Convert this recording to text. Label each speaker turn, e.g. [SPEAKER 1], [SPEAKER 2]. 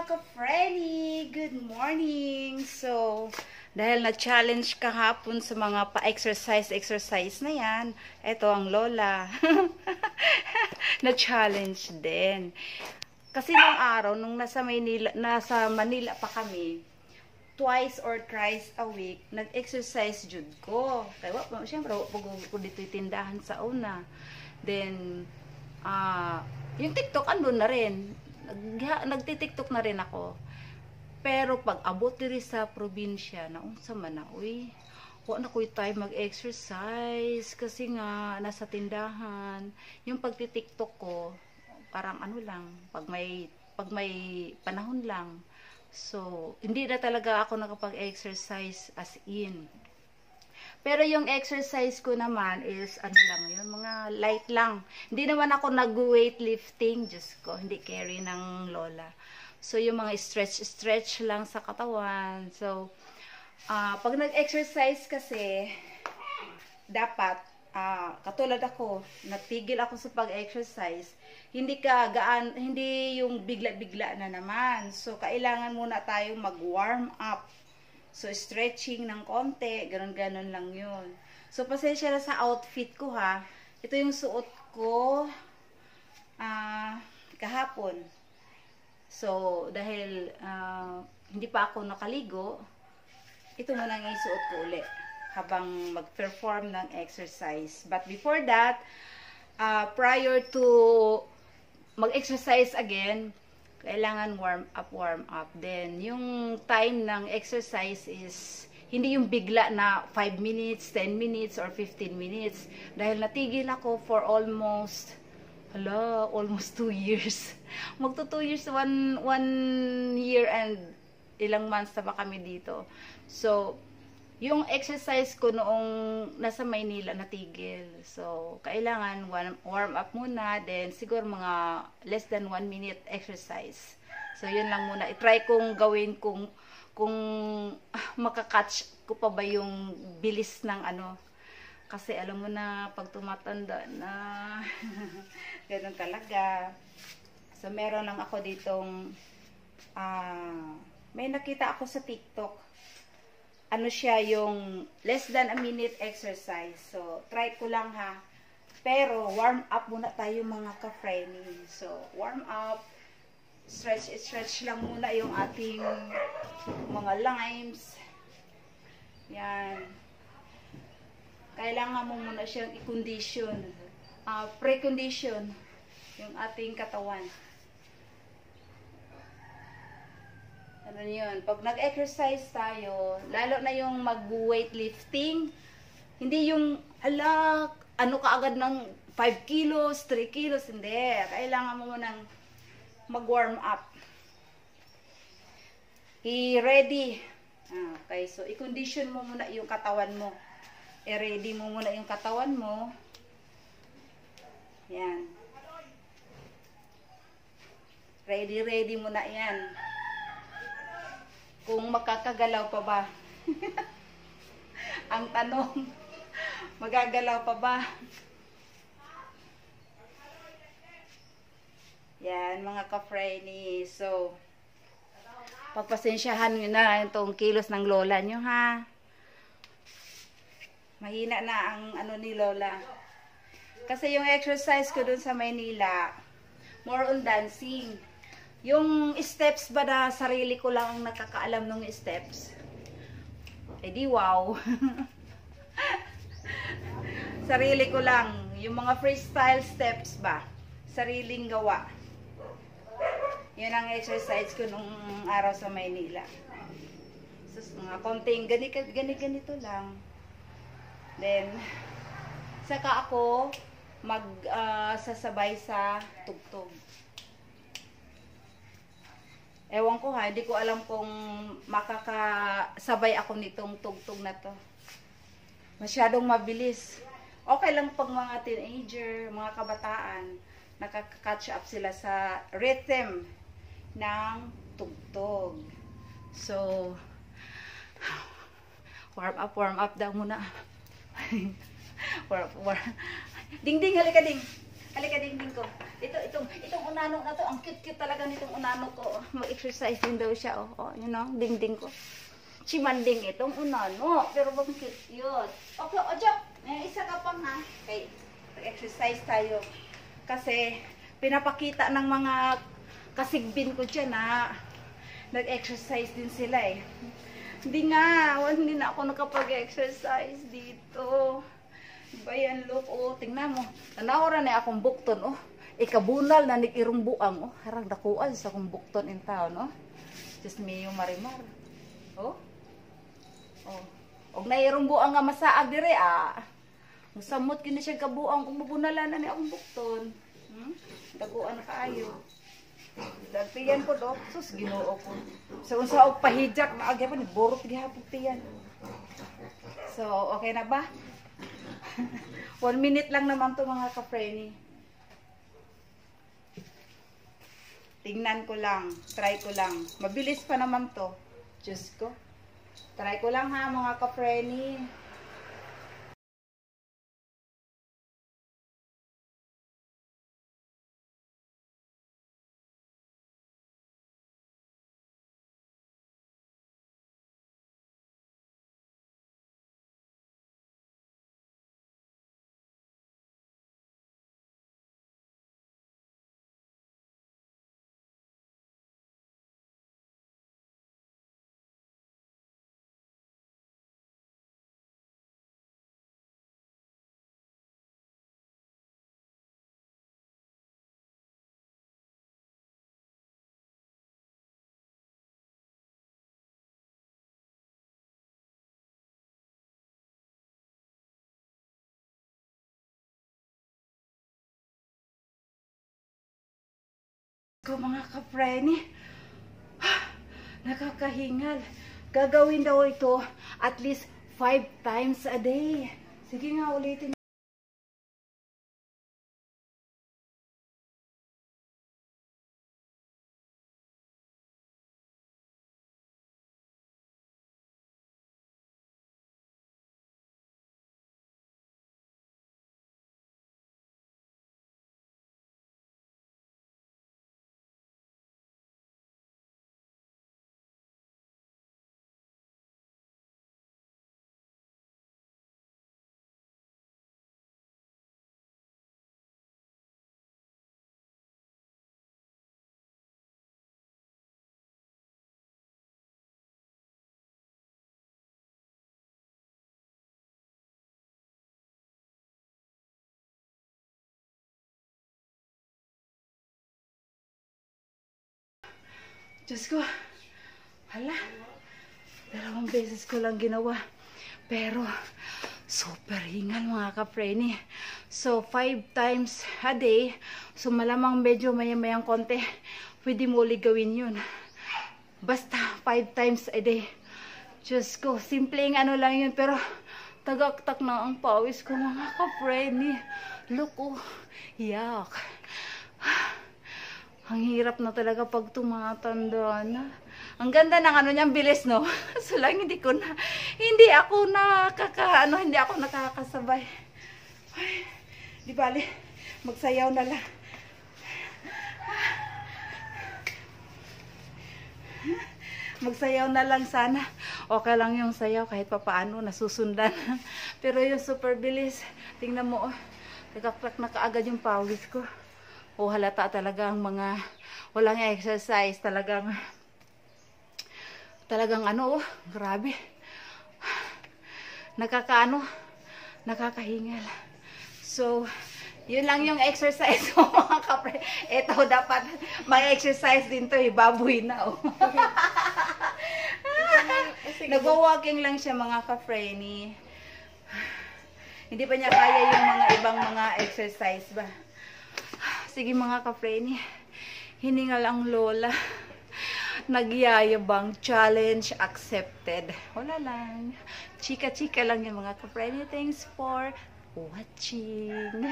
[SPEAKER 1] mga ka-Frenny! Good morning! So, dahil na-challenge kahapon sa mga pa-exercise na yan, ito ang Lola. Na-challenge din. Kasi nung araw, nung nasa Manila pa kami, twice or thrice a week, nag-exercise jud ko. Kaya, siyempre, pag ko dito tindahan sa una. Then, yung TikTok, andun na rin. Nagtitiktok na rin ako. Pero pag abot diri sa probinsya, naunsa man na, uy, wala na ko'y time mag-exercise kasi nga nasa tindahan. Yung pagtitiktok ko, parang ano lang, pag may panahon lang. So, hindi na talaga ako nakapag-exercise as in. Pero yung exercise ko naman is, ano lang yun, mga light lang. Hindi naman ako nag-weightlifting, Diyos ko, hindi carry ng Lola. So, yung mga stretch lang sa katawan. So, pag nag-exercise kasi, dapat, katulad ako, natigil ako sa pag-exercise, hindi yung bigla-bigla na naman. So, kailangan muna tayong mag-warm up. So, stretching ng konti, ganun-ganun lang yun. So, pasensya na sa outfit ko ha. Ito yung suot ko kahapon. So, dahil hindi pa ako nakaligo, ito muna ang isuot ko ulit habang mag-perform ng exercise. But before that, prior to mag-exercise again, kailangan warm up. Then, yung time ng exercise is hindi yung bigla na 5 minutes, 10 minutes, or 15 minutes. Dahil natigil ako for almost 2 years. Magto 2 years, 1 year and ilang months na ba kami dito. So, yung exercise ko noong nasa Maynila natigil. So, kailangan warm up muna. Then, siguro mga less than 1 minute exercise. So, yun lang muna. I-try kong gawin kung makakatch ko pa ba yung bilis ng ano. Kasi alam mo na, pag tumatanda na, ganun talaga. So, meron lang ako ditong, may nakita ako sa TikTok. Ano siya yung less than a minute exercise. So, try ko lang ha. Pero, warm up muna tayo mga ka-Frenny. So, warm up. Stretch lang muna yung ating mga limbs. Yan. Kailangan mo muna siyang i-condition. Pre-condition yung ating katawan. Ano yun? Pag nag-exercise tayo, lalo na yung mag-weightlifting, hindi yung, ano kaagad ng 5 kilos, 3 kilos, hindi. Kailangan mo munang mag-warm up. I-ready. Okay, so i-condition mo muna yung katawan mo. I-ready mo muna yung katawan mo. Yan. Ready mo na yan. Kung makakagalaw pa ba? Ang tanong, magagalaw pa ba? Yan, mga ka-Frenny. So, pagpasensyahan nyo na itong kilos ng Lola nyo, ha? Mahina na ang ano ni Lola. Kasi yung exercise ko dun sa Maynila, more on dancing. Yung steps ba na sarili ko lang ang nakakaalam ng steps? Eh di wow. Sarili ko lang. Yung mga freestyle steps ba? Sariling gawa. Yun ang exercise ko nung araw sa Maynila. So, mga konting ganito lang. Then, saka ako sasabay sa tugtog. Ewan ko ha, hindi ko alam kung makakasabay ako nitong tugtog na to. Masyadong mabilis. Okay lang pag mga teenager, mga kabataan, nakaka-catch up sila sa rhythm ng tugtog. So, warm up daw muna. Warm. Ding, halika ding. Halika, dingding ko. Itong unano na to, ang cute-cute talaga nitong unano ko. Mag-exercise din daw siya, oh. Oh, you know, dingding ko. Chimanding itong unano. Pero bang cute yun. Okay, Ojok, isa ka pang ha. Okay, mag-exercise tayo. Kasi, pinapakita ng mga kasigbin ko dyan na nag-exercise din sila eh. Hindi na ako nakapag-exercise dito. Bayan, look, oh, tingnan mo. Nanawara na akong bukton, oh. Ikabunal na nag-irong buang, oh. Harang dakuan sa akong bukton in town, oh. Just me yung marimar. Oh. Oh. Og nairong buang nga masaag dire, ah. Musamot kini siya kabuang kung mabunalan na ni akong bukton. Dakuan na kaayo. Dagtiyan po, do. Sus, ginoo ko. So, unsa og pahijak na agay pa ni borot gihapon tiyan. So, okay na ba? 1 minute lang naman to mga ka-frenny. Tingnan ko lang. Try ko lang. Mabilis pa naman to. Diyos ko. Try ko lang ha mga ka-frenny. Ko mga ka-frenny. Nakakahingal. Gagawin daw ito at least 5 times a day. Sige nga, ulitin. Diyos ko, hala, 2 beses ko lang ginawa. Pero, super hingal mga ka-frenny. So, 5 times a day. So, malamang medyo maya-mayang konti. Pwede mo ulit gawin yun. Basta, 5 times a day. Diyos ko, simpleng ano lang yun. Pero, tagaktak na ang pawis ko mga ka-frenny. Look, oh, yak. Ang hirap na talaga pag tumatanda na. Ang ganda ng ano niyang bilis, no? So lang hindi ako nakakasabay. Ay, di bali, magsayaw na lang. Magsayaw na lang sana. Okay lang yung sayaw kahit papaano nasusundan. Pero yung super bilis, tingnan mo, oh, nagkaklak na kaagad yung pawis ko. O halata talaga ang mga walang exercise, talagang ano, oh, grabe. Nakakahingal. So, yun lang yung exercise mo mga kapre. Ito dapat may exercise din to, baboy na, oh. Nagwa-walking lang siya mga ka-frenny. Hindi pa niya kaya yung mga ibang mga exercise ba. Sige mga ka-frenny, hiningal ang lola. Nagyayabang, challenge accepted. Wala lang. Chika-chika lang yung mga ka-frenny. Thanks for watching.